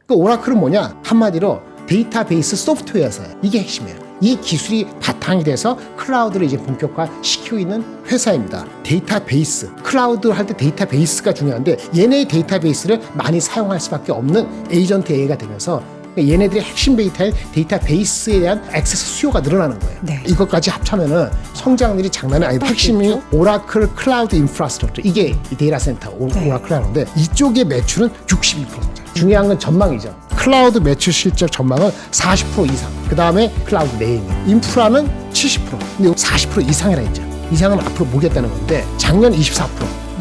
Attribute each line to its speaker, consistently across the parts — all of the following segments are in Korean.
Speaker 1: 그 오라클은 뭐냐? 한마디로 데이터베이스 소프트웨어사예요. 이게 핵심이에요. 이 기술이 바탕이 돼서 클라우드를 이제 본격화시키고 있는 회사입니다. 데이터베이스, 클라우드 할 때 데이터베이스가 중요한데 얘네의 데이터베이스를 많이 사용할 수밖에 없는 에이전트 AI가 되면서 얘네들의 핵심 데이터베이스에 대한 액세스 수요가 늘어나는 거예요.
Speaker 2: 네.
Speaker 1: 이것까지 합치면은 성장률이 장난이 아니고 핵심이 오라클 클라우드 인프라스트럭처, 이게 이 데이터 센터 오라클이라는데 이쪽의 매출은 62%. 중요한 건 전망이죠. 클라우드 매출 실적 전망은 40% 이상. 그 다음에 클라우드 네이밍, 인프라는 70%. 근데 40% 이상이라 했죠. 이상은 앞으로 보겠다는 건데 작년 24%.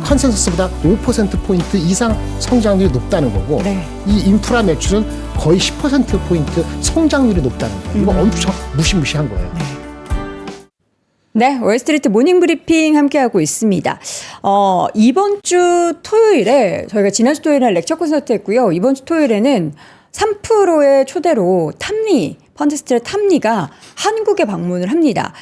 Speaker 1: 컨센서스보다 5%포인트 이상 성장률이 높다는 거고
Speaker 2: 네.
Speaker 1: 이 인프라 매출은 거의 10%포인트 성장률이 높다는 거예요. 이거 엄청 무시무시한 거예요.
Speaker 2: 네, 월스트리트 모닝 브리핑 함께하고 있습니다. 이번 주 토요일에 저희가 지난주 토요일에 렉처 콘서트 했고요. 이번 주 토요일에는 3%의 초대로 탐리, 펀드스트의 탐리가 한국에 방문을 합니다.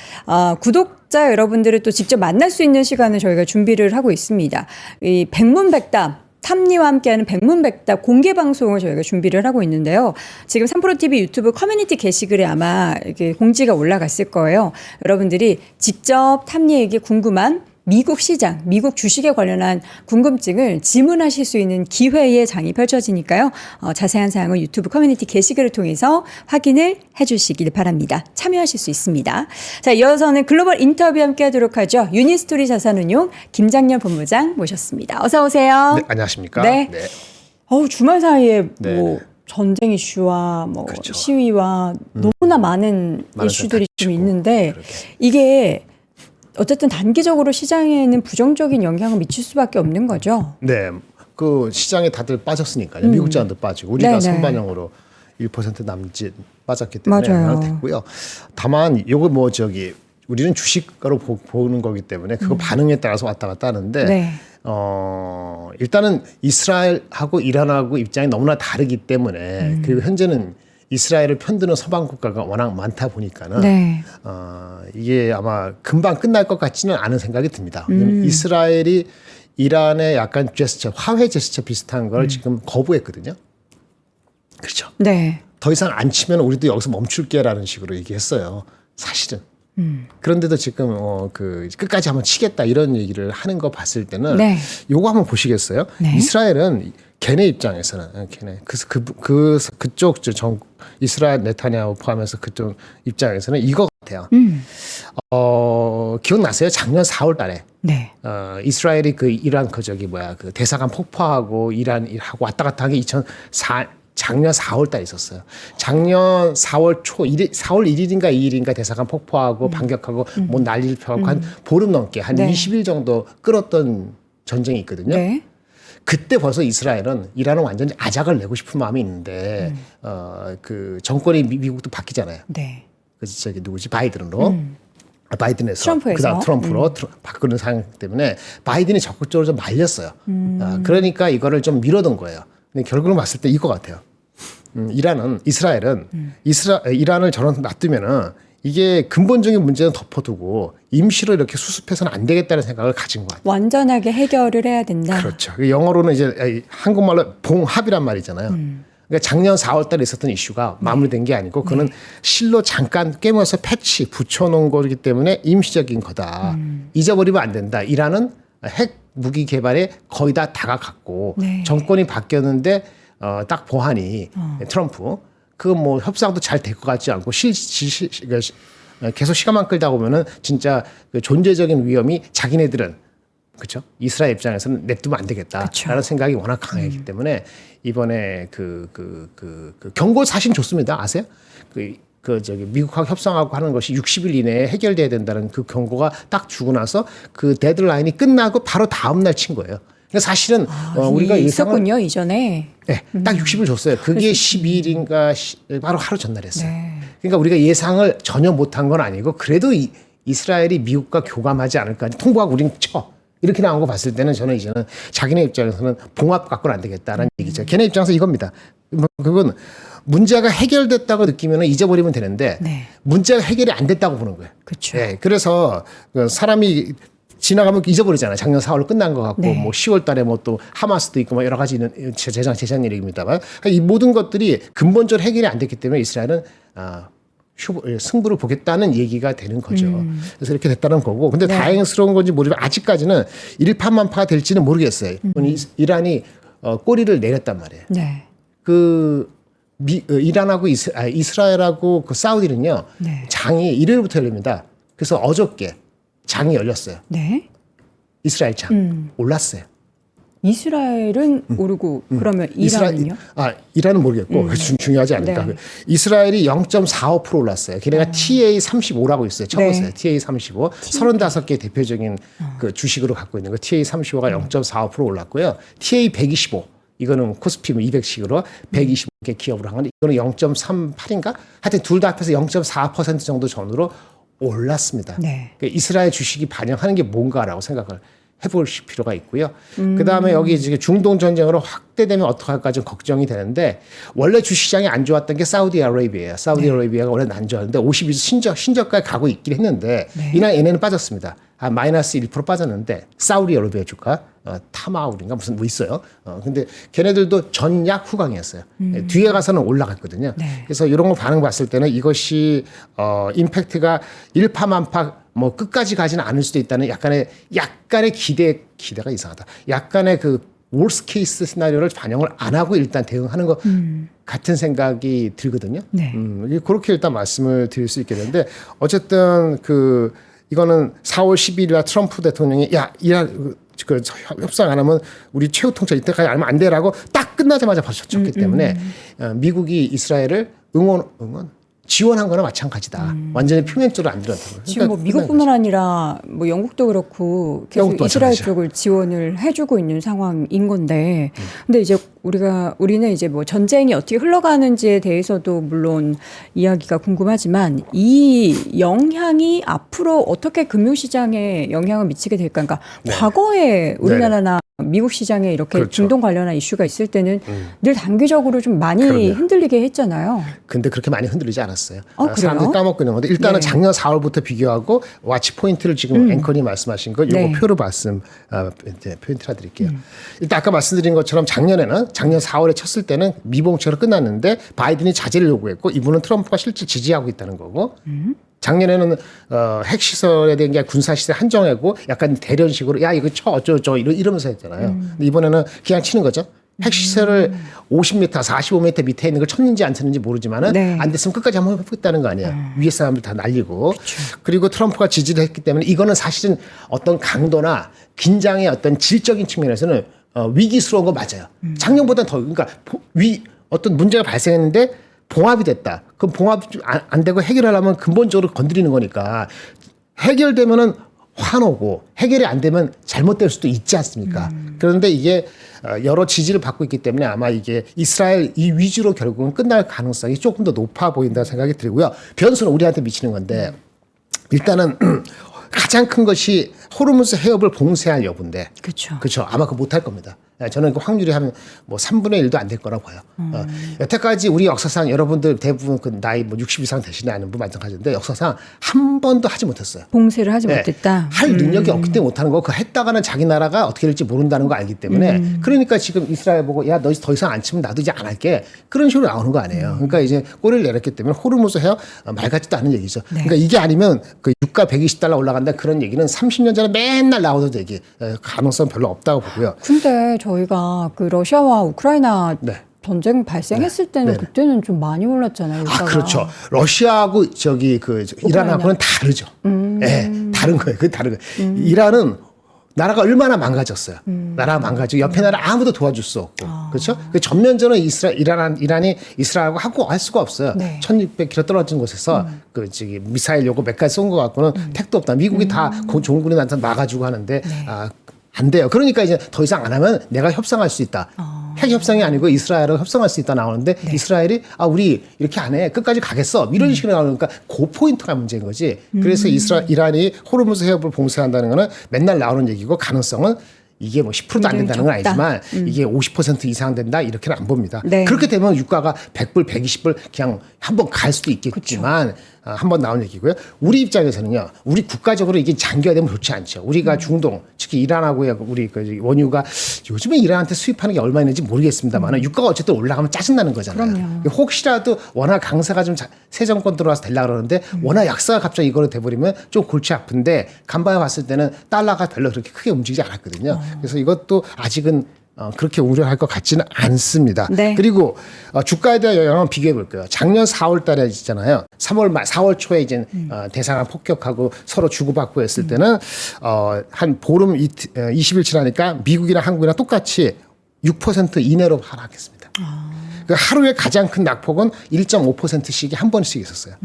Speaker 2: 구독자 여러분들을 또 직접 만날 수 있는 시간을 저희가 준비를 하고 있습니다. 이 백문백답, 탐리와 함께하는 백문백답 공개 방송을 저희가 준비를 하고 있는데요. 지금 3프로TV 유튜브 커뮤니티 게시글에 아마 이렇게 공지가 올라갔을 거예요. 여러분들이 직접 탐리에게 궁금한 미국 시장, 미국 주식에 관련한 궁금증을 질문하실 수 있는 기회의 장이 펼쳐지니까요. 자세한 사항은 유튜브 커뮤니티 게시글을 통해서 확인을 해주시길 바랍니다. 참여하실 수 있습니다. 자, 이어서는 글로벌 인터뷰 함께 하도록 하죠. 유니스토리 자산운용 김장렬 본부장 모셨습니다. 어서 오세요.
Speaker 1: 네, 안녕하십니까?
Speaker 2: 네. 주말 사이에
Speaker 1: 네.
Speaker 2: 뭐 전쟁 이슈와 뭐
Speaker 1: 그렇죠.
Speaker 2: 시위와 너무나 많은 이슈들이 좀 있는데
Speaker 1: 그러게.
Speaker 2: 이게 어쨌든 단기적으로 시장에는 부정적인 영향을 미칠 수밖에 없는 거죠.
Speaker 1: 네, 그 시장에 다들 빠졌으니까요. 미국 자산도 빠지고 우리가
Speaker 2: 네네.
Speaker 1: 선반영으로 1% 남짓 빠졌기 때문에
Speaker 2: 맞아요.
Speaker 1: 영향을 됐고요. 다만 요거 뭐 우리는 주식으로 보는 거기 때문에 그거 반응에 따라서 왔다 갔다 하는데
Speaker 2: 네.
Speaker 1: 일단은 이스라엘하고 이란하고 입장이 너무나 다르기 때문에 그리고 현재는 이스라엘을 편드는 서방 국가가 워낙 많다 보니까는
Speaker 2: 네.
Speaker 1: 이게 아마 금방 끝날 것 같지는 않은 생각이 듭니다. 이스라엘이 이란의 약간 제스처, 화해 제스처 비슷한 걸 지금 거부했거든요. 그렇죠.
Speaker 2: 네.
Speaker 1: 더 이상 안 치면 우리도 여기서 멈출게라는 식으로 얘기했어요. 사실은. 그런데도 지금 끝까지 한번 치겠다 이런 얘기를 하는 거 봤을 때는
Speaker 2: 네.
Speaker 1: 요거 한번 보시겠어요?
Speaker 2: 네.
Speaker 1: 이스라엘은 걔네 입장에서는 그쪽 이스라엘 네타냐후 포함해서 그쪽 입장에서는 이거 같아요. 기억나세요? 작년 4월 달에
Speaker 2: 네.
Speaker 1: 이스라엘이 그 이란 그 대사관 폭파하고 이란하고 왔다 갔다 한 게 작년 4월 달에 있었어요. 작년 4월 1일인가 2일인가 대사관 폭파하고 반격하고 뭐 난리를 펴고 한 보름 넘게 한
Speaker 2: 네.
Speaker 1: 20일 정도 끌었던 전쟁이 있거든요.
Speaker 2: 네.
Speaker 1: 그때 벌써 이스라엘은 이란은 완전히 아작을 내고 싶은 마음이 있는데 그 정권이 미국도 바뀌잖아요.
Speaker 2: 네.
Speaker 1: 그래서 누구지? 바이든으로. 바이든에서
Speaker 2: 트럼프에서.
Speaker 1: 그다음 트럼프로 바꾸는 상황 때문에 바이든이 적극적으로 좀 말렸어요. 그러니까 이거를 좀 미뤄둔 거예요. 근데 결국은 봤을 때 이거 같아요. 이스라엘은 이란을 저런 놔두면은 이게 근본적인 문제는 덮어두고 임시로 이렇게 수습해서는 안 되겠다는 생각을 가진 것 같아요.
Speaker 2: 완전하게 해결을 해야 된다.
Speaker 1: 그렇죠. 영어로는 이제 한국말로 봉합이란 말이잖아요. 그러니까 작년 4월 달에 있었던 이슈가 마무리된 게 아니고 그거는 실로 잠깐 깨면서 패치 붙여놓은 거기 때문에 임시적인 거다. 잊어버리면 안 된다. 이란은 핵 무기 개발에 거의 다 다가갔고
Speaker 2: 네.
Speaker 1: 정권이 바뀌었는데 딱 보하니 트럼프 그 뭐 협상도 잘 될 것 같지 않고 계속 시간만 끌다 보면은 진짜 그 존재적인 위험이 자기네들은 그렇죠. 이스라엘 입장에서는 냅두면 안 되겠다라는
Speaker 2: 그쵸.
Speaker 1: 생각이 워낙 강하기 때문에 이번에 그 경고 사실 좋습니다. 아세요? 미국하고 협상하고 하는 것이 60일 이내에 해결돼야 된다는 그 경고가 딱 주고 나서 그 데드라인이 끝나고 바로 다음 날 친 거예요. 그러니까 사실은 우리가
Speaker 2: 있었군요, 이전에.
Speaker 1: 네, 딱 60일 줬어요. 그게 12일인가 바로 하루 전날 했어요.
Speaker 2: 네.
Speaker 1: 그러니까 우리가 예상을 전혀 못한 건 아니고 그래도 이스라엘이 미국과 교감하지 않을까. 통보하고 우린 쳐. 이렇게 나온 거 봤을 때는 저는 이제는 자기네 입장에서는 봉합 갖고는 안 되겠다는 얘기죠. 걔네 입장에서 이겁니다. 그건 문제가 해결됐다고 느끼면 잊어버리면 되는데
Speaker 2: 네.
Speaker 1: 문제가 해결이 안 됐다고 보는 거예요.
Speaker 2: 그렇죠.
Speaker 1: 네, 그래서 사람이 지나가면 잊어버리잖아요. 작년 4월 끝난 것 같고
Speaker 2: 네.
Speaker 1: 뭐 10월 달에 뭐 또 하마스도 있고 뭐 여러 가지 있는 재작 얘기입니다만 이 모든 것들이 근본적으로 해결이 안 됐기 때문에 이스라엘은 승부를 보겠다는 얘기가 되는 거죠. 그래서 이렇게 됐다는 거고. 근데
Speaker 2: 네.
Speaker 1: 다행스러운 건지 모르지만 아직까지는 일파만파가 될지는 모르겠어요. 이란이 꼬리를 내렸단 말이에요.
Speaker 2: 네.
Speaker 1: 이란하고 이스라엘하고 그 사우디는요.
Speaker 2: 네.
Speaker 1: 장이 일요일부터 열립니다. 그래서 어저께 장이 열렸어요.
Speaker 2: 네.
Speaker 1: 이스라엘 장 올랐어요.
Speaker 2: 이스라엘은 오르고 그러면 이란은요?
Speaker 1: 이란은 모르겠고 중요하지 않으니까.
Speaker 2: 네.
Speaker 1: 이스라엘이 0.45% 올랐어요. 걔네가 TA35라고 있어요. 적었어요.
Speaker 2: 네.
Speaker 1: TA35. 35개 대표적인 그 주식으로 갖고 있는 거 TA35가 0.45% 올랐고요. TA125 이거는 코스피 200식으로 125개 기업으로 한 건데 이거는 0.38인가? 하여튼 둘 다 합해서 0.4% 정도 전후로 올랐습니다.
Speaker 2: 네.
Speaker 1: 그러니까 이스라엘 주식이 반영하는 게 뭔가라고 생각을 해볼 필요가 있고요. 그다음에 여기 지금 중동 전쟁으로 확대되면 어떡할까 좀 걱정이 되는데 원래 주시장이 안 좋았던 게 사우디아라비아예요. 사우디아라비아가 원래 안 좋았는데 52주 신저가에 가고 있긴 했는데 이날 얘네는 빠졌습니다. 마이너스 1% 빠졌는데 사우디아라비아 주가 타마울인가 무슨 뭐 있어요. 근데 걔네들도 전약 후강이었어요. 뒤에 가서는 올라갔거든요.
Speaker 2: 네.
Speaker 1: 그래서 이런 거 반응 봤을 때는 이것이 임팩트가 일파만파 뭐 끝까지 가지는 않을 수도 있다는 약간의 기대가 이상하다. 약간의 그 월스 케이스 시나리오를 반영을 안 하고 일단 대응하는 것 같은 생각이 들거든요.
Speaker 2: 네.
Speaker 1: 그렇게 일단 말씀을 드릴 수 있게 되는데 어쨌든 이거는 4월 10일이라 트럼프 대통령이 그 협상 안 하면 우리 최후 통치 이때까지 알면 안 돼라고 딱 끝나자마자 쳤기 때문에 미국이 이스라엘을 지원한 거나 마찬가지다. 완전히 표면적으로 안 들었다고요.
Speaker 2: 지금 뭐 미국뿐만 아니라 뭐 영국도 그렇고 계속
Speaker 1: 영국도
Speaker 2: 이스라엘
Speaker 1: 마찬가지죠.
Speaker 2: 쪽을 지원을 해주고 있는 상황인 건데, 근데 이제 우리는 이제 뭐 전쟁이 어떻게 흘러가는지에 대해서도 물론 이야기가 궁금하지만 이 영향이 앞으로 어떻게 금융시장에 영향을 미치게 될까? 그러니까 과거에 우리나라나 미국 시장에 이렇게
Speaker 1: 그렇죠.
Speaker 2: 중동 관련한 이슈가 있을 때는 늘 단기적으로 좀 많이
Speaker 1: 그럼요.
Speaker 2: 흔들리게 했잖아요.
Speaker 1: 근데 그렇게 많이 흔들리지 않았어요.
Speaker 2: 그래요?
Speaker 1: 사람들이 까먹고 있는 건데 일단은
Speaker 2: 네.
Speaker 1: 작년 4월부터 비교하고 와치 포인트를 지금 앵커님 말씀하신 거 요거
Speaker 2: 네.
Speaker 1: 표로 포인트라 드릴게요. 일단 아까 말씀드린 것처럼 작년 4월에 쳤을 때는 미봉처럼 끝났는데 바이든이 자제를 요구했고 이분은 트럼프가 실제 지지하고 있다는 거고 작년에는 핵시설에 대한 게 군사시설 한정하고 약간 대련식으로 야 이거 쳐 어쩌고 이러면서 했잖아요. 근데 이번에는 그냥 치는 거죠. 핵시설을 50m, 45m 밑에 있는 걸 쳤는지 안 쳤는지 모르지만은
Speaker 2: 네.
Speaker 1: 안 됐으면 끝까지 한번 해보겠다는 거 아니에요. 위에 사람들 다 날리고. 그리고 트럼프가 지지를 했기 때문에 이거는 사실은 어떤 강도나 긴장의 어떤 질적인 측면에서는 위기스러운 거 맞아요. 작년보다 더 그러니까 어떤 문제가 발생했는데 봉합이 됐다. 그럼 봉합이 안 되고 해결하려면 근본적으로 건드리는 거니까 해결되면은 화나고 해결이 안 되면 잘못될 수도 있지 않습니까? 그런데 이게 여러 지지를 받고 있기 때문에 아마 이게 이스라엘 이 위주로 결국은 끝날 가능성이 조금 더 높아 보인다 생각이 들고요. 변수는 우리한테 미치는 건데 일단은 가장 큰 것이 호르무즈 해협을 봉쇄할 여부인데 그렇죠. 아마 그거 못할 겁니다. 저는 그 확률이 한 뭐 3분의 1도 안 될 거라고 봐요. 여태까지 우리 역사상 여러분들 대부분 그 나이 뭐 60 이상 되시는 아는 분 마찬가지인데 역사상 한 번도 하지 못했어요.
Speaker 2: 봉쇄를 하지 못했다.
Speaker 1: 할 능력이 없기 때문에 못하는 거고 그 했다가는 자기 나라가 어떻게 될지 모른다는 거 알기 때문에 그러니까 지금 이스라엘 보고 야 너 더 이상 안 치면 나도 이제 안 할게 그런 식으로 나오는 거 아니에요. 그러니까 이제 꼬리를 내렸기 때문에 호르무즈 해협 말 같지도 않은 얘기죠. 그러니까 이게 아니면 그 유가 120달러 올라간다 그런 얘기는 30년 전에 맨날 나오던 얘기 가능성 별로 없다고 보고요.
Speaker 2: 근데 저희가 그 러시아와 우크라이나 전쟁 발생했을 때는 그때는 좀 많이 올랐잖아요. 유가가.
Speaker 1: 그렇죠. 러시아하고 이란하고는 다르죠. 다른 거예요. 그 다른 거예요. 이란은 나라가 얼마나 망가졌어요. 나라가 망가지고 옆에 나라 아무도 도와줄 수 없고. 그렇죠? 그 전면전은 이란이 이스라엘하고 하고 할 수가 없어요. 1600km 떨어진 곳에서 미사일 요거 몇 가지 쏜 거 갖고는 택도 없다. 미국이 다 종군이 나한테 막아주고 하는데 안 돼요. 그러니까 이제 더 이상 안 하면 내가 협상할 수 있다. 핵 협상이 아니고 이스라엘하고 협상할 수 있다 나오는데 이스라엘이 우리 이렇게 안 해. 끝까지 가겠어. 이런 식으로 나오니까 그 포인트가 문제인 거지. 그래서 이란이 호르무즈 해협을 봉쇄한다는 거는 맨날 나오는 얘기고 가능성은 이게 뭐 10%도 안 된다는 건
Speaker 2: 적다.
Speaker 1: 아니지만 이게 50% 이상 된다 이렇게는 안 봅니다.
Speaker 2: 네.
Speaker 1: 그렇게 되면 유가가 100불, 120불 그냥 한번 갈 수도 있겠지만 한번 나온 얘기고요. 우리 입장에서는요. 우리 국가적으로 이게 장기화되면 좋지 않죠. 우리가 중동, 특히 이란하고의 우리 그 원유가 요즘에 이란한테 수입하는 게 얼마 있는지 모르겠습니다만 유가가 어쨌든 올라가면 짜증나는 거잖아요.
Speaker 2: 그럼요.
Speaker 1: 혹시라도 워낙 강세가 좀 새 정권 들어와서 되려고 그러는데 워낙 약세가 갑자기 이거로 돼버리면 좀 골치 아픈데 간밤에 봤을 때는 달러가 별로 그렇게 크게 움직이지 않았거든요. 그래서 이것도 아직은 그렇게 우려할 것 같지는 않습니다.
Speaker 2: 네.
Speaker 1: 그리고 주가에 대한 영향을 비교해 볼게요. 작년 4월 달에 있잖아요. 3월 말, 4월 초에 이제 대상을 폭격하고 서로 주고받고 했을 때는 한 보름 20일 지나니까 미국이나 한국이랑 똑같이 6% 이내로 하락했습니다. 그 하루에 가장 큰 낙폭은 1.5%씩이 한 번씩 있었어요.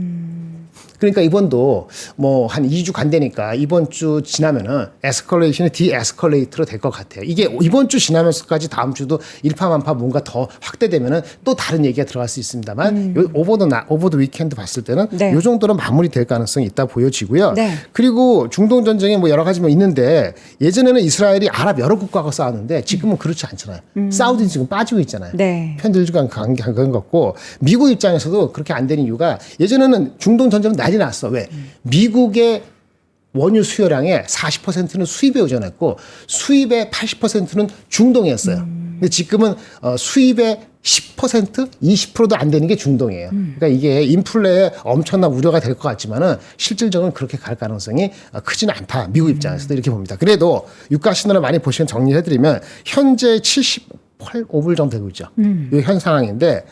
Speaker 1: 그러니까 이번도 뭐 한 2주 간다니까 이번 주 지나면은 에스컬레이션이 디에스컬레이트로 될 것 같아요. 이게 이번 주 지나면서까지 다음 주도 일파만파 뭔가 더 확대되면은 또 다른 얘기가 들어갈 수 있습니다만 요 오버 더 위켄드 봤을 때는
Speaker 2: 네.
Speaker 1: 요 정도는 마무리될 가능성이 있다 보여지고요.
Speaker 2: 네.
Speaker 1: 그리고 중동 전쟁이 뭐 여러 가지 뭐 있는데 예전에는 이스라엘이 아랍 여러 국가가 싸웠는데 지금은 그렇지 않잖아요. 사우디 지금 빠지고 있잖아요.
Speaker 2: 네.
Speaker 1: 편들지가 그런 거고 미국 입장에서도 그렇게 안 되는 이유가 예전에는 중동 전쟁은 난리 났어. 왜? 미국의 원유 수요량의 40%는 수입에 의존했고 수입의 80%는 중동이었어요. 근데 지금은 수입의 10%, 20%도 안 되는 게 중동이에요. 그러니까 이게 인플레에 엄청난 우려가 될 것 같지만은 실질적으로 그렇게 갈 가능성이 크지는 않다. 미국 입장에서도 이렇게 봅니다. 그래도 유가 신호를 많이 보시면 정리해드리면 현재 78.5불 정도 되고 있죠. 이 현 상황인데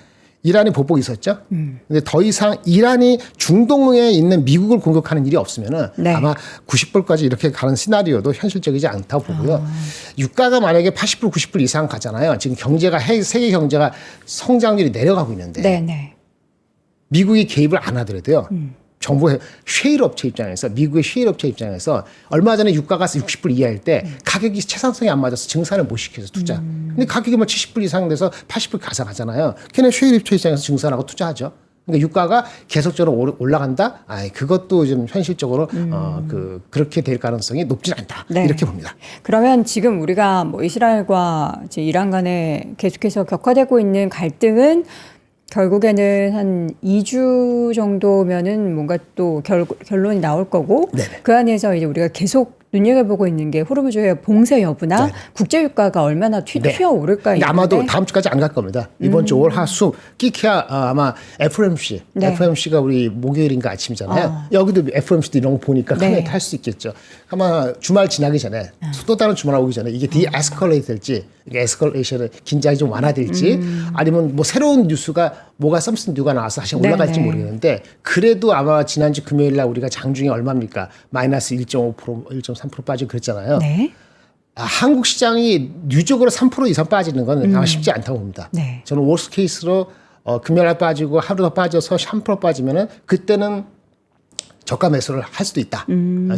Speaker 1: 이란이 보복이 있었죠. 근데 더 이상 이란이 중동에 있는 미국을 공격하는 일이 없으면은
Speaker 2: 네.
Speaker 1: 아마 90불까지 이렇게 가는 시나리오도 현실적이지 않다고 보고요. 유가가 만약에 80불, 90불 이상 가잖아요. 지금 경제가 세계 경제가 성장률이 내려가고 있는데
Speaker 2: 네.
Speaker 1: 미국이 개입을 안 하더라도요. 정부의 쉐일 업체 입장에서 미국의 쉐일 업체 입장에서 얼마 전에 유가가 60불 이하일 때 가격이 채상성이 안 맞아서 증산을 못 시켜서 투자. 근데 가격이 뭐 70불 이상 돼서 80불 가상하잖아요. 걔네 쉐일 업체 입장에서 증산하고 투자하죠. 그러니까 유가가 계속적으로 올라간다. 그것도 좀 현실적으로 그렇게 될 가능성이 높진 않다.
Speaker 2: 네.
Speaker 1: 이렇게 봅니다.
Speaker 2: 그러면 지금 우리가 뭐 이스라엘과 이제 이란 간에 계속해서 격화되고 있는 갈등은 결국에는 한 2주 정도면은 뭔가 또 결론이 나올 거고
Speaker 1: 네네.
Speaker 2: 그 안에서 이제 우리가 계속 눈여겨보고 있는 게 호르무즈의 봉쇄 여부나
Speaker 1: 네네.
Speaker 2: 국제 유가가 얼마나 튀어오를까.
Speaker 1: 근데 아마도 다음 주까지 안 갈 겁니다. 이번 주 올, 하, 수 끼키야 아마 FOMC,
Speaker 2: 네.
Speaker 1: FOMC가 우리 목요일인가 아침이잖아요. 여기도 FOMC도 이런 거 보니까
Speaker 2: 네.
Speaker 1: 크게 탈 수 있겠죠. 아마 주말 지나기 전에 또 다른 주말 오기 전에 이게 디에스컬레이트 될지 에스컬레이션의 긴장이 좀 완화될지 아니면 뭐 새로운 뉴스가 뭐가 썸슨 뉴가 나와서 다시 올라갈지
Speaker 2: 네네.
Speaker 1: 모르겠는데 그래도 아마 지난주 금요일 날 우리가 장중에 얼마입니까? 마이너스 1.5%, 1.3% 빠지고 그랬잖아요.
Speaker 2: 네.
Speaker 1: 한국 시장이 누적으로 3% 이상 빠지는 건 아마 쉽지 않다고 봅니다.
Speaker 2: 네.
Speaker 1: 저는 월스 케이스로 금요일 날 빠지고 하루 더 빠져서 3% 빠지면은 그때는 저가 매수를 할 수도 있다.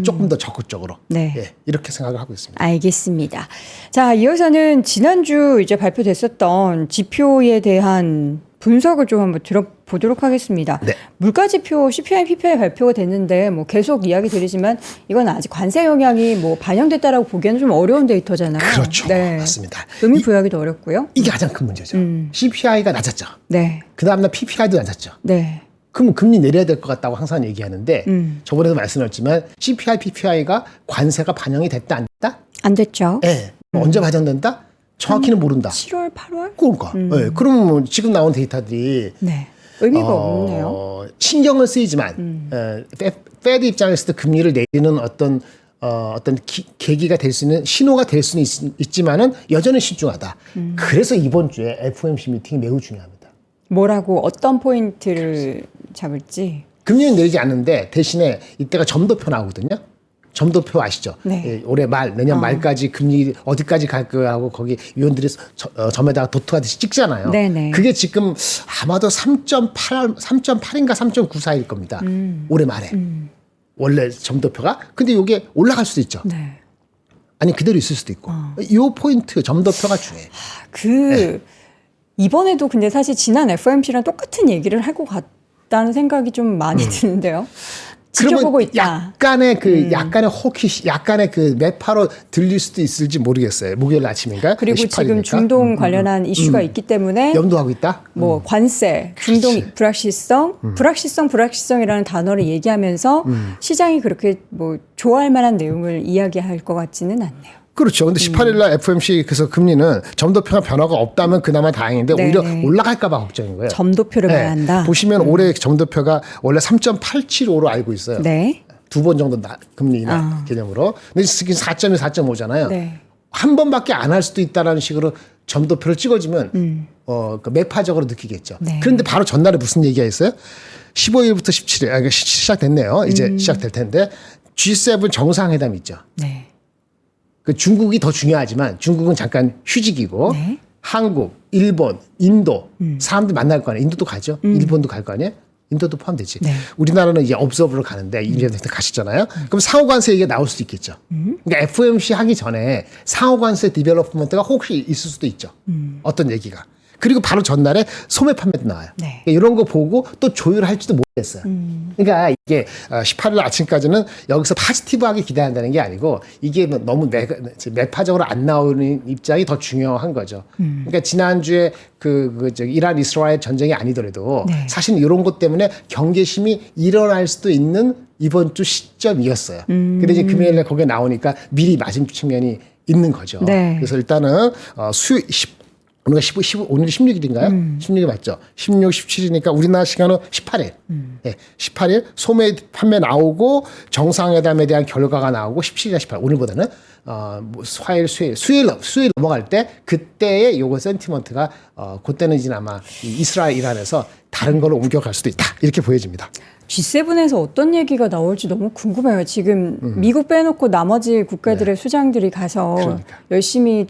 Speaker 1: 조금 더 적극적으로.
Speaker 2: 네.
Speaker 1: 예, 이렇게 생각을 하고 있습니다.
Speaker 2: 알겠습니다. 자, 이어서는 지난주 이제 발표됐었던 지표에 대한 분석을 좀 한번 들어보도록 하겠습니다.
Speaker 1: 네.
Speaker 2: 물가 지표 CPI, PPI 발표가 됐는데 뭐 계속 이야기 드리지만 이건 아직 관세 영향이 뭐 반영됐다라고 보기에는 좀 어려운 데이터잖아요.
Speaker 1: 그렇죠.
Speaker 2: 네.
Speaker 1: 맞습니다.
Speaker 2: 의미 부여하기도 어렵고요.
Speaker 1: 이게 가장 큰 문제죠. CPI가 낮았죠.
Speaker 2: 네.
Speaker 1: 그 다음날 PPI도 낮았죠.
Speaker 2: 네.
Speaker 1: 그럼 금리 내려야 될 것 같다고 항상 얘기하는데 저번에도 말씀드렸지만 CPI, PPI가 관세가 반영이 됐다 안 됐다?
Speaker 2: 안 됐죠.
Speaker 1: 예. 언제 반영된다? 정확히는 모른다.
Speaker 2: 7월, 8월?
Speaker 1: 그러니까. 예. 그러면 뭐 지금 나온 데이터들이
Speaker 2: 네. 의미가 없네요.
Speaker 1: 신경은 쓰이지만 페드 입장에서도 금리를 내리는 어떤 계기가 될 수 있는 신호가 될 수는 있지만은 여전히 신중하다. 그래서 이번 주에 FOMC 미팅이 매우 중요합니다.
Speaker 2: 뭐라고 어떤 포인트를 잡을지.
Speaker 1: 금리는 내리지 않는데 대신에 이때가 점도표 나오거든요. 점도표 아시죠?
Speaker 2: 네.
Speaker 1: 예, 올해 말, 내년 말까지 금리 어디까지 갈 거야 하고 거기 위원들이 점에다가 도트하듯이 찍잖아요.
Speaker 2: 네네.
Speaker 1: 그게 지금 아마도 3.8인가 3.9 사이일 겁니다. 올해 말에. 원래 점도표가. 근데 이게 올라갈 수도 있죠.
Speaker 2: 네.
Speaker 1: 아니 그대로 있을 수도 있고. 이 포인트 점도표가 중요해.
Speaker 2: 이번에도 근데 사실 지난 FOMC랑 똑같은 얘기를 할 것 같다는 생각이 좀 많이 드는데요. 지켜보고 있다.
Speaker 1: 약간의 호키시, 약간의 그 매파로 들릴 수도 있을지 모르겠어요. 목요일 아침인가?
Speaker 2: 그리고
Speaker 1: 18일이니까.
Speaker 2: 지금 중동 관련한 이슈가 있기 때문에
Speaker 1: 염두하고 있다.
Speaker 2: 뭐 관세, 중동 불확실성이라는 단어를 얘기하면서 시장이 그렇게 뭐 좋아할 만한 내용을 이야기할 것 같지는 않네요.
Speaker 1: 그렇죠. 근데 18일 날 FOMC 그래서 금리는 점도표가 변화가 없다면 그나마 다행인데
Speaker 2: 네.
Speaker 1: 오히려 올라갈까 봐 걱정인 거예요.
Speaker 2: 점도표를 봐야 한다.
Speaker 1: 보시면 올해 점도표가 원래 3.875로 알고 있어요.
Speaker 2: 네.
Speaker 1: 두 번 정도 금리 인하 개념으로. 근데 지금 4.2, 4.5잖아요.
Speaker 2: 네.
Speaker 1: 한 번밖에 안 할 수도 있다라는 식으로 점도표를 찍어주면 그 매파적으로 느끼겠죠.
Speaker 2: 네.
Speaker 1: 그런데 바로 전날에 무슨 얘기가 있어요? 15일부터 17일 시작됐네요. 이제 시작될 텐데 G7 정상회담 있죠.
Speaker 2: 네.
Speaker 1: 그 중국이 더 중요하지만 중국은 잠깐 휴직이고
Speaker 2: 네.
Speaker 1: 한국, 일본, 인도 사람들 만날 거 아니에요. 인도도 가죠. 일본도 갈 거 아니에요. 인도도 포함되지.
Speaker 2: 네.
Speaker 1: 우리나라는 이제 업저버로 가는데 이제 가시잖아요. 그럼 상호관세 얘기가 나올 수도 있겠죠. 그러니까 FOMC 하기 전에 상호관세 디벨롭먼트가 혹시 있을 수도 있죠. 어떤 얘기가. 그리고 바로 전날에 소매 판매도 나와요.
Speaker 2: 네.
Speaker 1: 그러니까 이런 거 보고 또 조율할지도 모르겠어요. 그러니까 이게 18일 아침까지는 여기서 포지티브하게 기대한다는 게 아니고 이게 너무 매파적으로 안 나오는 입장이 더 중요한 거죠. 그러니까 지난주에 이란 이스라엘 전쟁이 아니더라도
Speaker 2: 네.
Speaker 1: 사실 이런 것 때문에 경계심이 일어날 수도 있는 이번 주 시점이었어요. 근데 이제 금요일에 거기에 나오니까 미리 맞은 측면이 있는 거죠.
Speaker 2: 네.
Speaker 1: 그래서 일단은 오늘가 15, 오늘이 16일인가요? 16일 맞죠? 16, 17이니까 우리나라 시간은 18일. 네, 18일 소매 판매 나오고 정상회담에 대한 결과가 나오고 17일이나 18일. 오늘보다는 뭐 수요일 넘어갈 때 그때의 요거 센티먼트가 그때는 이제 아마 이스라엘 이란에서 다른 걸로 옮겨갈 수도 있다. 이렇게 보여집니다.
Speaker 2: G7에서 어떤 얘기가 나올지 너무 궁금해요. 지금 미국 빼놓고 나머지 국가들의 수장들이 가서
Speaker 1: 그러니까.
Speaker 2: 열심히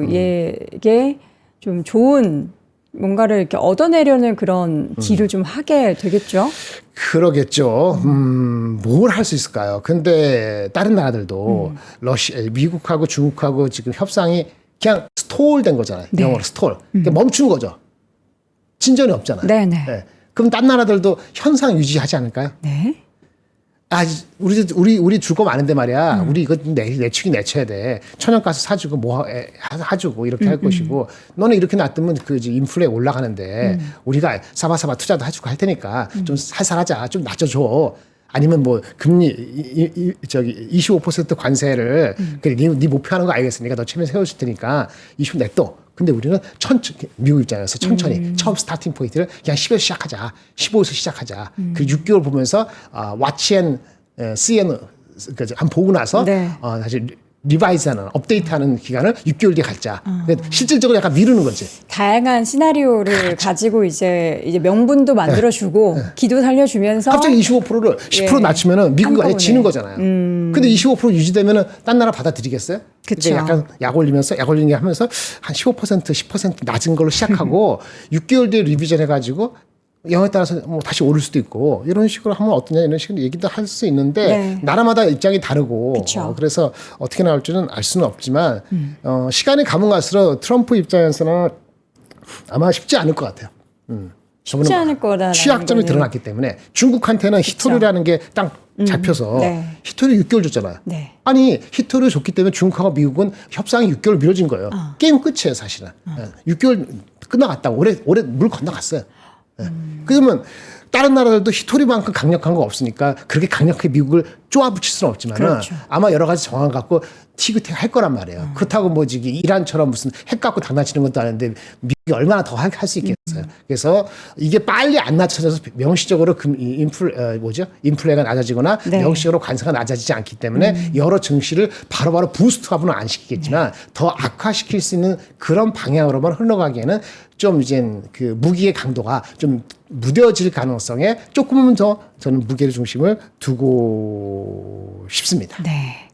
Speaker 2: 트럼프에게 좀 좋은 뭔가를 이렇게 얻어내려는 그런 딜을 좀 하게 되겠죠.
Speaker 1: 그러겠죠. 뭘 할 수 있을까요? 근데 다른 나라들도 미국하고 중국하고 지금 협상이 그냥 스톨된 거잖아요.
Speaker 2: 네.
Speaker 1: 영어로 스톨. 그러니까 멈춘 거죠. 진전이 없잖아요.
Speaker 2: 네네.
Speaker 1: 네. 그럼 딴 나라들도 현상 유지하지 않을까요?
Speaker 2: 네.
Speaker 1: 우리 줄 거 많은데 말이야. 우리 이거 내쳐야 돼. 천연가스 사주고 뭐 해주고 이렇게 할 것이고. 너는 이렇게 놔두면 인플레 올라가는데 우리가 사바사바 투자도 해주고 할 테니까 좀 살살하자. 좀 낮춰줘. 아니면 뭐 금리 25% 관세를 그래 네 목표하는 거 알겠으니까 너 최면 세워줄 테니까 20 냈또. 근데 우리는 미국 입장에서 천천히 처음 스타팅 포인트를 그냥 10에서 시작하자. 15에서 시작하자. 그 6개월 보면서 와치앤 CN 한번 보고 나서
Speaker 2: 네.
Speaker 1: 사실 리바이즈하는 업데이트하는 기간을 6개월 뒤에 갖자. 그러니까 실질적으로 약간 미루는 거지.
Speaker 2: 다양한 시나리오를 가지고 이제 명분도 만들어주고 기도 살려주면서
Speaker 1: 갑자기 25%를 10%
Speaker 2: 예.
Speaker 1: 낮추면은 미국이 완전
Speaker 2: 한꺼번에.
Speaker 1: 지는 거잖아요. 근데 25% 유지되면은 딴 나라 받아들이겠어요?
Speaker 2: 그쵸.
Speaker 1: 근데 약간 약 올리는 게 하면서 한 15% 10% 낮은 걸로 시작하고 6개월 뒤에 리비전 해가지고 영에 따라서 뭐 다시 오를 수도 있고 이런 식으로 하면 어떠냐 이런 식으로 얘기도 할 수 있는데
Speaker 2: 네.
Speaker 1: 나라마다 입장이 다르고
Speaker 2: 그쵸.
Speaker 1: 그래서 어떻게 나올지는 알 수는 없지만 시간이 가면 갈수록 트럼프 입장에서는 아마 쉽지 않을 것 같아요.
Speaker 2: 쉽지 않을 거라는
Speaker 1: 취약점이
Speaker 2: 거는.
Speaker 1: 드러났기 때문에 중국한테는 히토리라는 게 딱 잡혀서
Speaker 2: 네.
Speaker 1: 히토리 6개월 줬잖아요.
Speaker 2: 네.
Speaker 1: 아니 히토리를 줬기 때문에 중국하고 미국은 협상이 6개월 미뤄진 거예요. 게임 끝이에요 사실은. 6개월 끝나갔다고 올해 물 건너갔어요. 그러면 다른 나라들도 히토리만큼 강력한 거 없으니까 그렇게 강력하게 미국을 쪼아붙일 수는 없지만
Speaker 2: 그렇죠.
Speaker 1: 아마 여러 가지 정황 갖고 티격태격 할 거란 말이에요. 그렇다고 뭐 지금 이란처럼 무슨 핵 갖고 장난치는 것도 아닌데 미국이 얼마나 더 할 수 있겠어요. 그래서 이게 빨리 안 낮춰져서 명시적으로 인플레가 낮아지거나
Speaker 2: 네.
Speaker 1: 명시적으로 관세가 낮아지지 않기 때문에 여러 증시를 바로바로 부스트업은 안 시키겠지만 더 악화시킬 수 있는 그런 방향으로만 흘러가기에는 좀 이제 그 무기의 강도가 좀 무뎌질 가능성에 조금은 더 저는 무게의 중심을 두고 싶습니다.
Speaker 2: 네.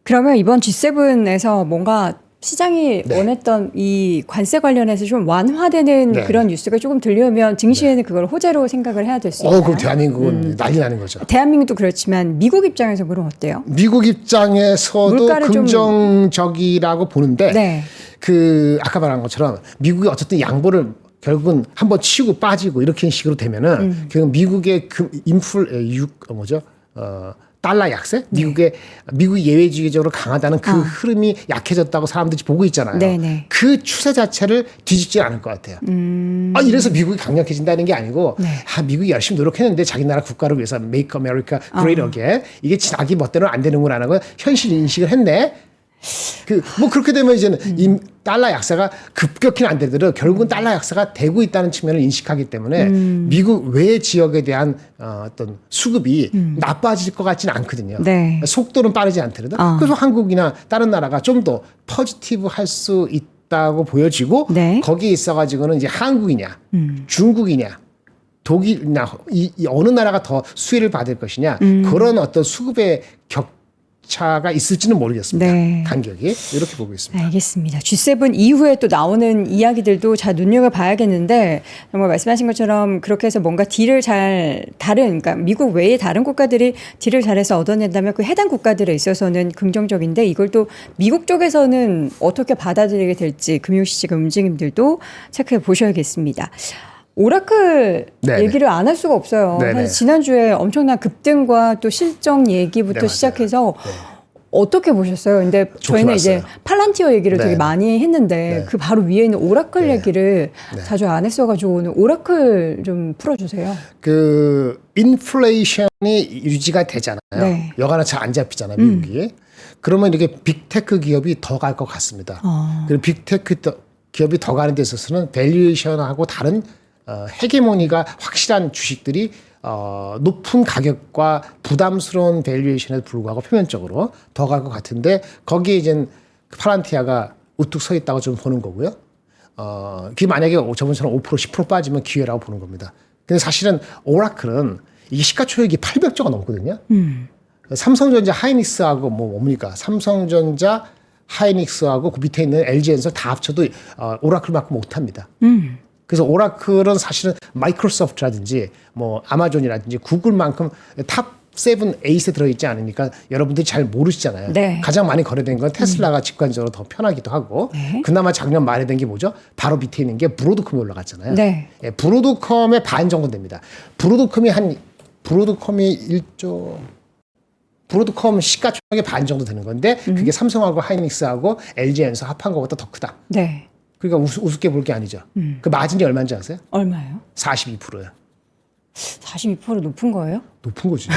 Speaker 2: 그러면 이번 G7에서 뭔가 시장이
Speaker 1: 네.
Speaker 2: 원했던 이 관세 관련해서 좀 완화되는
Speaker 1: 네.
Speaker 2: 그런 뉴스가 조금 들려오면 증시에는 그걸 호재로 생각을 해야 될 수 있나요?
Speaker 1: 그럼 대한민국은 난리 나는 거죠.
Speaker 2: 대한민국도 그렇지만 미국 입장에서 그럼 어때요?
Speaker 1: 미국 입장에서도
Speaker 2: 물가를 좀-
Speaker 1: 긍정적이라고 보는데
Speaker 2: 네.
Speaker 1: 아까 말한 것처럼 미국이 어쨌든 양보를 결국은 한번 치고 빠지고 이렇게 식으로 되면은 결국 미국의 달러 약세? 미국이 예외주의적으로 강하다는 그 흐름이 약해졌다고 사람들이 보고 있잖아요.
Speaker 2: 네네.
Speaker 1: 그 추세 자체를 뒤집지 않을 것 같아요. 이래서 미국이 강력해진다는 게 아니고 미국이 열심히 노력했는데 자기 나라 국가를 위해서 Make America Great Again 이게 자기 멋대로는 안 되는구나라는 걸 현실 인식을 했네. 그렇게 되면 이제는 이 달러 약세가 급격히는 안 되더라도 결국은 달러 약세가 되고 있다는 측면을 인식하기 때문에 미국 외 지역에 대한 어떤 수급이 나빠질 것 같지는 않거든요.
Speaker 2: 네.
Speaker 1: 속도는 빠르지 않더라도 그래서 한국이나 다른 나라가 좀 더 포지티브 할 수 있다고 보여지고
Speaker 2: 네. 거기에
Speaker 1: 있어가지고는 이제 한국이냐 중국이냐 독일이나 이 어느 나라가 더 수혜를 받을 것이냐 그런 어떤 수급의 차가 있을지는 모르겠습니다.
Speaker 2: 네.
Speaker 1: 간격이 이렇게 보고 있습니다.
Speaker 2: 알겠습니다. G7 이후에 또 나오는 이야기들도 잘 눈여겨봐야겠는데 정말 말씀하신 것처럼 그렇게 해서 뭔가 딜을 그러니까 미국 외에 다른 국가들이 딜을 잘해서 얻어낸다면 그 해당 국가들에 있어서는 긍정적인데 이걸 또 미국 쪽에서는 어떻게 받아들이게 될지 금융시장 움직임들도 체크해 보셔야겠습니다. 오라클
Speaker 1: 네네.
Speaker 2: 얘기를 안 할 수가 없어요.
Speaker 1: 네네.
Speaker 2: 사실 지난주에 엄청난 급등과 또 실적 얘기부터
Speaker 1: 네,
Speaker 2: 시작해서
Speaker 1: 네.
Speaker 2: 어떻게 보셨어요? 근데 저희는 이제
Speaker 1: 봤어요.
Speaker 2: 팔란티어 얘기를
Speaker 1: 네.
Speaker 2: 되게 많이 했는데
Speaker 1: 네.
Speaker 2: 그 바로 위에 있는 오라클
Speaker 1: 네.
Speaker 2: 얘기를
Speaker 1: 네.
Speaker 2: 자주 안 했어가지고 오늘 오라클 좀 풀어주세요.
Speaker 1: 인플레이션이 유지가 되잖아요.
Speaker 2: 네.
Speaker 1: 여간은 잘 안 잡히잖아요, 미국이. 그러면 이렇게 빅테크 기업이 더 갈 것 같습니다. 그리고 빅테크 기업이 더 가는 데 있어서는 밸류에이션하고 다른 헤게모니가 확실한 주식들이 높은 가격과 부담스러운 밸류에이션에도 불구하고 표면적으로 더 갈 것 같은데 거기에 이제 팔란티아가 우뚝 서 있다고 좀 보는 거고요. 그게 만약에 저번처럼 5% 10% 빠지면 기회라고 보는 겁니다. 근데 사실은 오라클은 이게 시가총액이 800조가 넘거든요. 삼성전자 하이닉스하고 뭡니까? 삼성전자 하이닉스하고 그 밑에 있는 LG엔서 다 합쳐도 오라클만큼 못합니다. 그래서 오라클은 사실은 마이크로소프트라든지 아마존이라든지 구글만큼 탑 7, 8에 들어있지 않으니까 여러분들이 잘 모르시잖아요.
Speaker 2: 네.
Speaker 1: 가장 많이 거래된 건 테슬라가 직관적으로 더 편하기도 하고
Speaker 2: 네.
Speaker 1: 그나마 작년 말에 된 게 뭐죠? 바로 밑에 있는 게 브로드컴이 올라갔잖아요.
Speaker 2: 네.
Speaker 1: 예, 브로드컴의 반 정도 됩니다. 브로드컴이 1조 브로드컴 시가총액의 반 정도 되는 건데 그게 삼성하고 하이닉스하고 LG엔서 합한 것보다 더 크다.
Speaker 2: 네.
Speaker 1: 그러니까 우습게 볼 게 아니죠. 그 마진이 얼마인지 아세요?
Speaker 2: 얼마예요?
Speaker 1: 42%예요.
Speaker 2: 42% 높은 거예요?
Speaker 1: 높은 거지.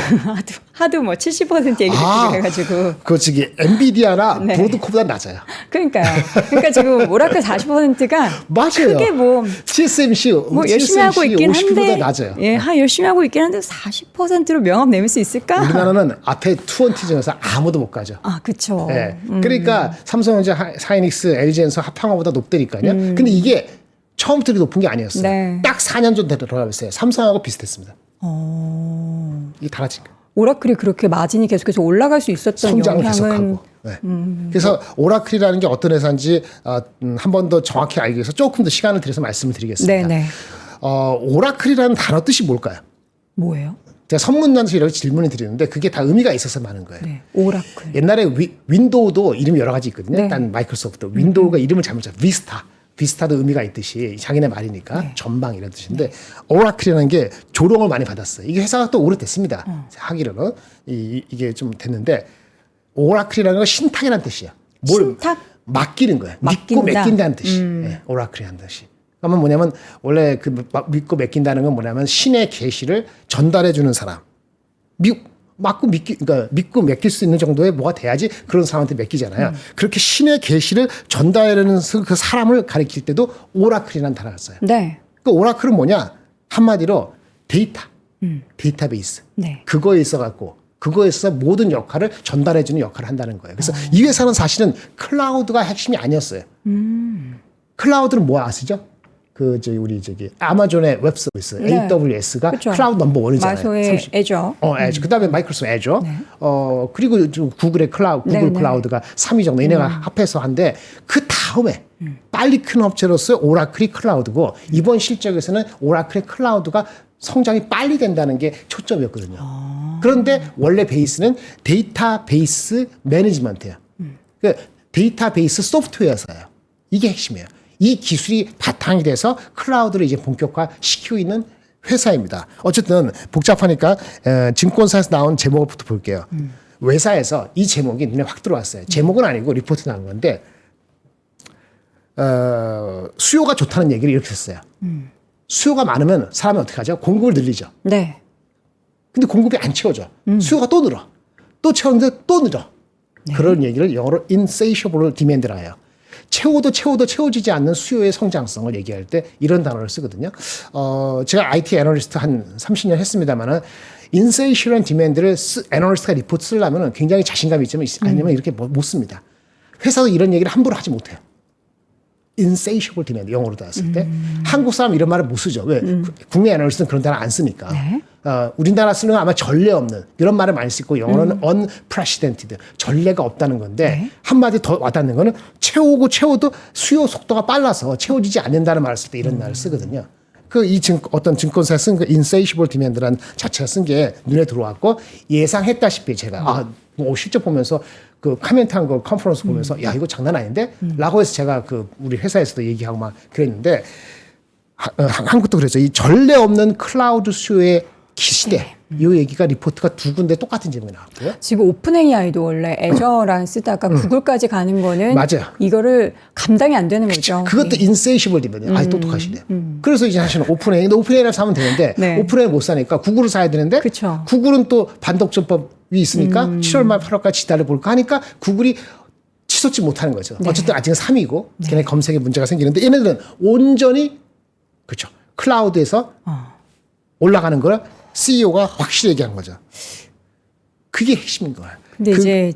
Speaker 2: 하도 70% 얘기 듣고 그래가지고.
Speaker 1: 그거 엔비디아나
Speaker 2: 네.
Speaker 1: 브로드컴보다 낮아요.
Speaker 2: 그러니까요. 그러니까 지금 오라클 40%가
Speaker 1: 맞아요.
Speaker 2: 크게
Speaker 1: TSMC
Speaker 2: 열심히 하고 있긴
Speaker 1: 50%보다
Speaker 2: 한데
Speaker 1: 낮아요.
Speaker 2: 예, 열심히 하고 있긴 한데 40%로 명함 내밀 수 있을까?
Speaker 1: 우리나라는 앞에 투원티 중에서 아무도 못 가죠.
Speaker 2: 그렇죠.
Speaker 1: 네. 그러니까 삼성전자, 하이닉스, LG엔서 합한 것보다 높다니까요. 근데 이게 처음부터 높은 게 아니었어요.
Speaker 2: 네.
Speaker 1: 딱 4년 전 들어가면서요. 삼성하고 비슷했습니다. 이게 달라진 거예요.
Speaker 2: 오라클이 그렇게 마진이 계속해서 올라갈 수 있었던
Speaker 1: 성장을
Speaker 2: 영향은
Speaker 1: 계속하고. 네. 그래서 오라클이라는 게 어떤 회사인지 한 번 더 정확히 알기 위해서 조금 더 시간을 들여서 말씀을 드리겠습니다.
Speaker 2: 네네.
Speaker 1: 오라클이라는 단어 뜻이 뭘까요?
Speaker 2: 뭐예요?
Speaker 1: 제가 선문단에서 이렇게 질문을 드리는데 그게 다 의미가 있어서 많은 거예요.
Speaker 2: 네. 오라클.
Speaker 1: 옛날에 윈도우도 이름이 여러 가지 있거든요.
Speaker 2: 네.
Speaker 1: 일단 마이크로소프트. 윈도우가 이름을 잘못 잡아. 비스타. 비스타도 의미가 있듯이 자기네 말이니까
Speaker 2: 네.
Speaker 1: 전방 이런 뜻인데 오라클이라는 게 조롱을 많이 받았어요. 이게 회사가 또 오래됐습니다. 하기로는 이게 좀 됐는데 오라클이라는 건 신탁이라는 뜻이에요.
Speaker 2: 신탁?
Speaker 1: 맡기는 거예요.
Speaker 2: 맡긴다.
Speaker 1: 믿고 맡긴다는 뜻이. 네, 오라클이라는 뜻이. 그러면 뭐냐면 원래 믿고 맡긴다는 건 뭐냐면 신의 계시를 전달해 주는 사람. 그러니까 믿고 맡길 수 있는 정도의 뭐가 돼야지 그런 사람한테 맡기잖아요. 그렇게 신의 계시를 전달하는 그 사람을 가리킬 때도 오라클이라는 단어가 써요.
Speaker 2: 네.
Speaker 1: 그 오라클은 뭐냐? 한마디로 데이터베이스.
Speaker 2: 네.
Speaker 1: 그거에 있어갖고 그거에서 모든 역할을 전달해주는 역할을 한다는 거예요. 그래서 이 회사는 사실은 클라우드가 핵심이 아니었어요. 클라우드는 뭐 아시죠? 우리 아마존의 웹 서비스
Speaker 2: 네.
Speaker 1: AWS가
Speaker 2: 그쵸.
Speaker 1: 클라우드 넘버 원이잖아요.
Speaker 2: 마소의 애저.
Speaker 1: 애저. 그다음에 마이크로소프트 애저.
Speaker 2: 네.
Speaker 1: 그리고 구글의 구글
Speaker 2: 네, 네.
Speaker 1: 클라우드가 3위 정도 얘네가 합해서 한데 그 다음에 빨리 큰 업체로서 오라클이 클라우드고 이번 실적에서는 오라클의 클라우드가 성장이 빨리 된다는 게 초점이었거든요. 그런데 원래 베이스는 데이터베이스 매니지먼트예요. 그 데이터베이스 소프트웨어사예요. 이게 핵심이에요. 이 기술이 바탕이 돼서 클라우드를 이제 본격화시키고 있는 회사입니다. 어쨌든 복잡하니까 증권사에서 나온 제목부터 볼게요. 회사에서 이 제목이 눈에 확 들어왔어요. 제목은 아니고 리포트 나온 건데 수요가 좋다는 얘기를 이렇게 했어요. 수요가 많으면 사람이 어떻게 하죠? 공급을 늘리죠.
Speaker 2: 네.
Speaker 1: 근데 공급이 안 채워져. 수요가 또 늘어. 또 채우는데 또 늘어. 그런 얘기를 영어로 insatiable demand라 해요. 채워도 채워지지 않는 수요의 성장성을 얘기할 때 이런 단어를 쓰거든요. 제가 IT 애널리스트 한 30년 했습니다만은 insatiable demand를 애널리스트가 리포트 쓰려면 굉장히 자신감이 있지만 아니면 이렇게 못 씁니다. 회사도 이런 얘기를 함부로 하지 못해요. insatiable demand 영어로 나왔을 때 한국 사람 이런 말을 못 쓰죠. 왜? 국내 애널리스트는 그런 단어 안 쓰니까.
Speaker 2: 네.
Speaker 1: 우리나라 쓰는 건 아마 전례 없는 이런 말을 많이 쓰고 영어로는 unprecedented 전례가 없다는 건데
Speaker 2: 네.
Speaker 1: 한마디 더 와닿는 거는 채워도 수요 속도가 빨라서 채워지지 않는다는 말을 쓸 때 이런 말을 쓰거든요. 어떤 증권사에 쓴 그 insatiable demand라는 자체가 쓴 게 눈에 들어왔고 예상했다시피 제가 실적 보면서 그 카멘트한 거 컨퍼런스 보면서 야 이거 장난 아닌데? 라고 해서 제가 우리 회사에서도 얘기하고 막 그랬는데 한국도 그랬죠. 이 전례 없는 클라우드 수요의 시대. 이 얘기가 리포트가 두 군데 똑같은 제목이 나왔고요.
Speaker 2: 지금 오픈 AI도 원래 애저란 쓰다가 구글까지 가는 거는
Speaker 1: 맞아요.
Speaker 2: 이거를 감당이 안 되는 거죠.
Speaker 1: 그것도 insatiable demand이에요. 아주 똑똑하시네요. 그래서 이제 사실은 오픈 AI, 오픈 AI를 사면 되는데
Speaker 2: 네.
Speaker 1: 오픈 AI 못 사니까 구글을 사야 되는데
Speaker 2: 그쵸.
Speaker 1: 구글은 또 반독점법이 있으니까 7월 말 8월까지 기다려볼까 하니까 구글이 치솟지 못하는 거죠.
Speaker 2: 네.
Speaker 1: 어쨌든 아직은 3위고 걔네 검색에 문제가 생기는데 얘네들은 온전히 그렇죠. 클라우드에서 올라가는 걸 CEO가 확실히 얘기한 거죠. 그게 핵심인 거예요.
Speaker 2: 근데 이제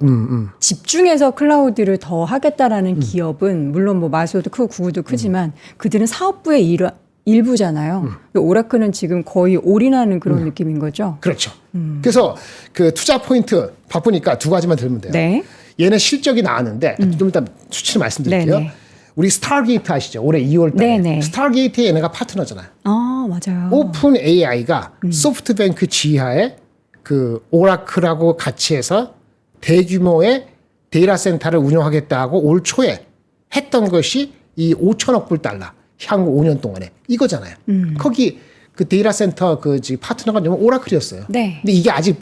Speaker 2: 집중해서 클라우드를 더 하겠다라는 기업은 물론 뭐 마소도 크고 구글도 크지만 그들은 사업부의 일부잖아요. 오라클은 지금 거의 올인하는 그런 느낌인 거죠.
Speaker 1: 그렇죠. 그래서 그 투자 포인트 바쁘니까 두 가지만 들면 돼요.
Speaker 2: 네.
Speaker 1: 얘는 실적이 나왔는데 좀 이따 수치를 말씀드릴게요.
Speaker 2: 네네.
Speaker 1: 우리 스타게이트 아시죠? 올해 2월 달에.
Speaker 2: 네네.
Speaker 1: 스타게이트에 얘네가 파트너잖아요.
Speaker 2: 맞아요.
Speaker 1: 오픈 AI가 소프트뱅크 지하에 그 오라클하고 같이 해서 대규모의 데이터 센터를 운영하겠다고 올 초에 했던 것이 이 5천억 불 달러 향후 5년 동안에 이거잖아요. 거기 그 데이터 센터 파트너가 오라클이었어요.
Speaker 2: 네.
Speaker 1: 근데 이게 아직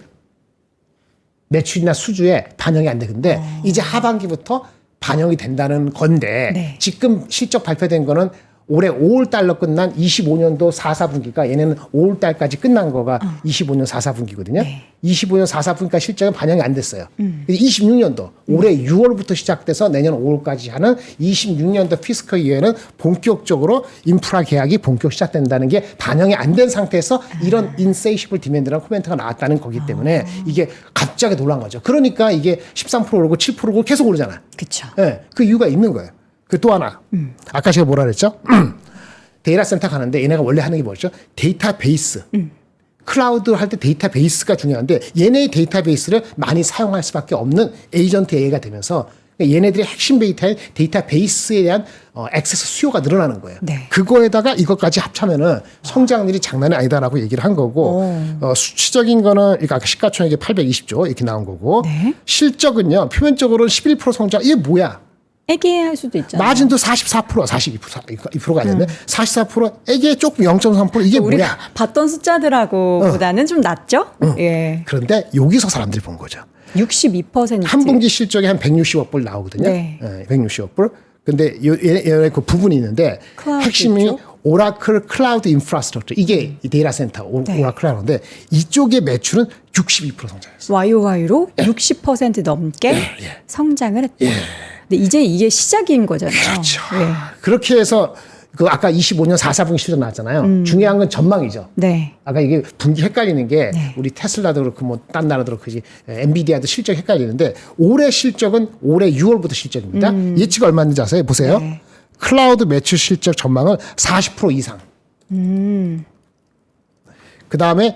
Speaker 1: 매출이나 수주에 반영이 안 돼. 근데 이제 하반기부터 반영이 된다는 건데
Speaker 2: 네.
Speaker 1: 지금 실적 발표된 거는 올해 5월 달로 끝난 25년도 4, 4분기가 얘네는 5월 달까지 끝난 거가 25년 4, 4분기거든요.
Speaker 2: 네.
Speaker 1: 25년 4, 4분기가 실적은 반영이 안 됐어요. 26년도 올해 6월부터 시작돼서 내년 5월까지 하는 26년도 피스컬 이어에는 본격적으로 인프라 계약이 본격 시작된다는 게 반영이 안 된 상태에서 이런 insatiable demand라는 코멘트가 나왔다는 거기 때문에 이게 갑자기 놀란 거죠. 그러니까 이게 13% 오르고 7% 오르고 계속 오르잖아요.
Speaker 2: 그렇죠.
Speaker 1: 네, 그 이유가 있는 거예요. 그 또 하나. 아까 제가 뭐라 그랬죠? 데이터 센터 가는데 얘네가 원래 하는 게 뭐였죠? 데이터베이스. 클라우드 할 때 데이터베이스가 중요한데 얘네의 데이터베이스를 많이 사용할 수밖에 없는 에이전트 AI가 되면서 얘네들의 핵심 데이터베이스에 대한 액세스 수요가 늘어나는 거예요.
Speaker 2: 네.
Speaker 1: 그거에다가 이것까지 합치면은 성장률이 장난이 아니다라고 얘기를 한 거고 수치적인 거는 아까 시가총액이 820조 이렇게 나온 거고
Speaker 2: 네.
Speaker 1: 실적은요 표면적으로는 11% 성장. 이게 뭐야?
Speaker 2: 애기할 수도 있잖아요.
Speaker 1: 마진도 44%, 42%가 아니었네. 44%, 애기에 조금 0.3% 이게
Speaker 2: 우리가
Speaker 1: 뭐야?
Speaker 2: 봤던 숫자들하고보다는 좀 낮죠? 예.
Speaker 1: 그런데 여기서 사람들이 본 거죠.
Speaker 2: 62%.
Speaker 1: 한 분기 실적이 한 160억 불 나오거든요.
Speaker 2: 네.
Speaker 1: 160억 불. 근데 얘네 그 부분이 있는데
Speaker 2: 클라우드
Speaker 1: 핵심이
Speaker 2: 있죠?
Speaker 1: 오라클 클라우드 인프라스트럭처 이게 이 데이터 센터
Speaker 2: 네.
Speaker 1: 오라클이라는데 이쪽의 매출은 62% 성장했어요.
Speaker 2: YOY로 60% 넘게 성장을 했다. 근데 이제 이게 시작인 거잖아요.
Speaker 1: 그렇죠.
Speaker 2: 예.
Speaker 1: 그렇게 해서 그 아까 25년 4, 4분기 실적 나왔잖아요. 중요한 건 전망이죠.
Speaker 2: 네.
Speaker 1: 아까 이게 분기 헷갈리는 게
Speaker 2: 네.
Speaker 1: 우리 테슬라도 그렇고 뭐 딴 나라도 그렇고 엔비디아도 실적 헷갈리는데 올해 실적은 올해 6월부터 실적입니다. 예치가 얼마인지 아세요? 보세요.
Speaker 2: 네.
Speaker 1: 클라우드 매출 실적 전망은 40% 이상. 그다음에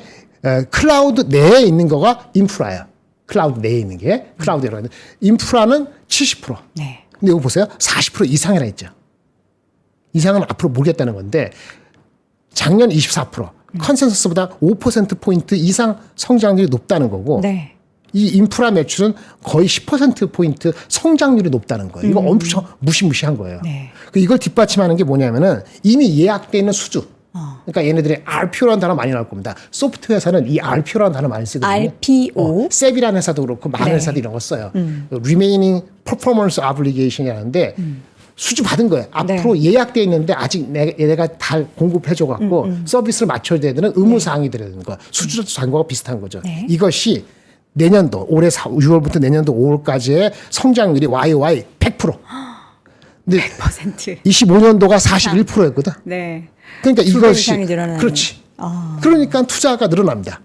Speaker 1: 클라우드 내에 있는 거가 인프라예요. 클라우드 내에 있는 게 클라우드라고 하는데 인프라는 70%.
Speaker 2: 네.
Speaker 1: 근데 이거 보세요. 40% 이상이라 했죠. 이상은 앞으로 모르겠다는 건데 작년 24%, 컨센서스보다 5%포인트 이상 성장률이 높다는 거고
Speaker 2: 네.
Speaker 1: 이 인프라 매출은 거의 10%포인트 성장률이 높다는 거예요. 이거 엄청 무시무시한 거예요.
Speaker 2: 네.
Speaker 1: 이걸 뒷받침하는 게 뭐냐면은 이미 예약되어 있는 수주. 그러니까 얘네들이 RPO라는 단어 많이 나올 겁니다. 소프트웨어에서는 이 RPO라는 단어 많이 쓰거든요.
Speaker 2: RPO?
Speaker 1: 셉이라는 회사도 그렇고 많은
Speaker 2: 네.
Speaker 1: 회사들이 이런 거 써요. Remaining Performance Obligation이라는데 수주 받은 거예요. 앞으로 예약돼 있는데 아직 얘네가 다 공급해줘 갖고 서비스를 맞춰야 되는 의무 사항이 되는 거. 수주 잔고가 비슷한 거죠.
Speaker 2: 네.
Speaker 1: 이것이 내년도 올해 6월부터 내년도 5월까지의 성장률이 YOY 100%. 근데
Speaker 2: 100%.
Speaker 1: 25년도가 41%였거든.
Speaker 2: 네.
Speaker 1: 그러니까
Speaker 2: 두배
Speaker 1: 이것이
Speaker 2: 이상이 늘어나는.
Speaker 1: 그렇지. 그러니까 투자가 늘어납니다.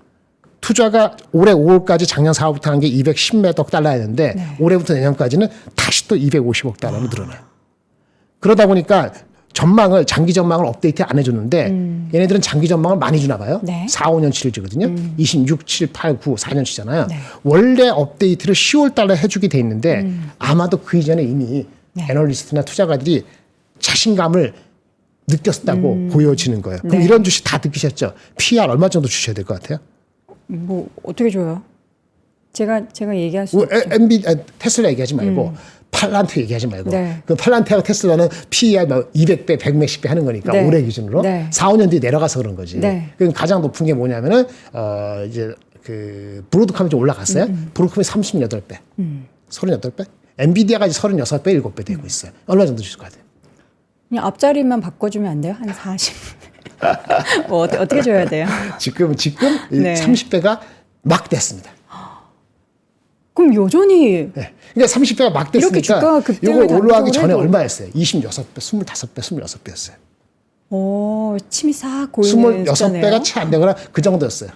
Speaker 1: 투자가 올해 5월까지 작년 4월부터 한 게 210억 달러였는데
Speaker 2: 네.
Speaker 1: 올해부터 내년까지는 다시 또 250억 달러로 늘어나요. 그러다 보니까 전망을 장기 전망을 업데이트 안 해줬는데 얘네들은 장기 전망을 많이 주나 봐요.
Speaker 2: 네.
Speaker 1: 4, 5년치를주거든요. 26, 7, 8, 9, 4년치잖아요.
Speaker 2: 네.
Speaker 1: 원래 업데이트를 10월 달에 해주게 돼 있는데 아마도 그 이전에 이미
Speaker 2: 네.
Speaker 1: 애널리스트나 투자가들이 자신감을 느꼈다고 보여지는 거예요. 그럼
Speaker 2: 네.
Speaker 1: 이런 주식 다 느끼셨죠? PR 얼마 정도 주셔야 될 것 같아요?
Speaker 2: 뭐 어떻게 줘요? 제가 얘기할 수
Speaker 1: 뭐,
Speaker 2: 없죠.
Speaker 1: 테슬라 얘기하지 말고 팔란트 얘기하지 말고
Speaker 2: 네.
Speaker 1: 그 팔란트하고 테슬라는 PER 200배, 100몇십 배 하는 거니까
Speaker 2: 네.
Speaker 1: 올해 기준으로
Speaker 2: 네.
Speaker 1: 4, 5년 뒤에 내려가서 그런 거지.
Speaker 2: 네.
Speaker 1: 그럼 가장 높은 게 뭐냐면은 이제 그 브로드컴이 좀 올라갔어요. 브로드컴이 38배, 38배. 엔비디아가 이제 36배, 7배 되고 있어요. 얼마 정도 주실 것 같아요?
Speaker 2: 그냥 앞자리만 바꿔주면 안 돼요? 한 40. 뭐 어떻게 줘야 돼요?
Speaker 1: 지금
Speaker 2: 네.
Speaker 1: 30배가 막 됐습니다.
Speaker 2: 그럼 여전히
Speaker 1: 네. 그러니까 30배가 막
Speaker 2: 이렇게
Speaker 1: 됐으니까
Speaker 2: 주가가 급등을
Speaker 1: 이거 올라가기
Speaker 2: 단독으로
Speaker 1: 전에
Speaker 2: 해도.
Speaker 1: 얼마였어요? 26배, 25배, 26배였어요.
Speaker 2: 침이 싹 고이는
Speaker 1: 26배가 채 안 되거나 그 정도였어요.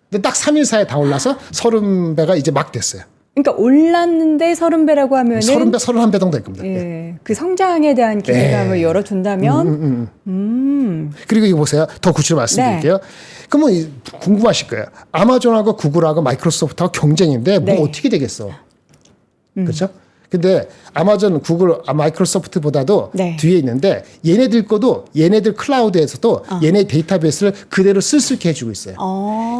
Speaker 1: 근데 딱 3일 사이에 다 올라서 30배가 이제 막 됐어요.
Speaker 2: 그러니까 올랐는데 30배라고 하면은
Speaker 1: 30배, 31배 정도 될 겁니다.
Speaker 2: 예, 그 성장에 대한 기대감을 열어둔다면
Speaker 1: 그리고 이거 보세요. 더 구체로 말씀드릴게요. 그러면 궁금하실 거예요. 아마존하고 구글하고 마이크로소프트하고 경쟁인데 뭐
Speaker 2: 네.
Speaker 1: 어떻게 되겠어? 그렇죠? 근데 아마존, 구글, 마이크로소프트보다도
Speaker 2: 네.
Speaker 1: 뒤에 있는데 얘네들 거도 얘네들 클라우드에서도 얘네 데이터베이스를 그대로 쓸쓸케 해주고 있어요.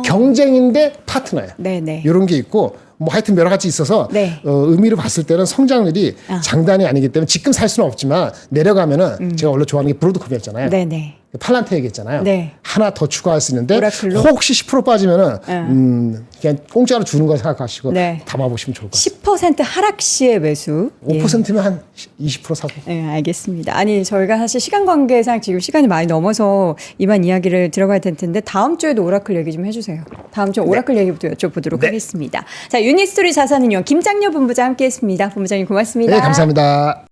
Speaker 1: 경쟁인데 파트너예요.
Speaker 2: 네네.
Speaker 1: 이런 게 있고 뭐 하여튼 여러 가지 있어서
Speaker 2: 네.
Speaker 1: 의미로 봤을 때는 성장률이 장단이 아니기 때문에 지금 살 수는 없지만 내려가면은 제가 원래 좋아하는 게 브로드컴이었잖아요.
Speaker 2: 네네.
Speaker 1: 팔란트 얘기했잖아요.
Speaker 2: 네.
Speaker 1: 하나 더 추가할 수 있는데
Speaker 2: 오라클로?
Speaker 1: 혹시 10% 빠지면은 그냥 공짜로 주는 거 생각하시고
Speaker 2: 네.
Speaker 1: 담아보시면 좋을 것 같아요.
Speaker 2: 10% 하락 시에 매수.
Speaker 1: 5%면 한 20% 사고.
Speaker 2: 네, 알겠습니다. 아니, 저희가 사실 시간 관계상 지금 시간이 많이 넘어서 이만 이야기를 들어가야 될 텐데 다음 주에도 오라클 얘기 좀 해주세요. 다음 주에 오라클 얘기부터 여쭤보도록
Speaker 1: 네.
Speaker 2: 하겠습니다. 자, 유니스토리 자산운용 김장려 본부장 함께했습니다. 본부장님 고맙습니다.
Speaker 1: 네, 감사합니다.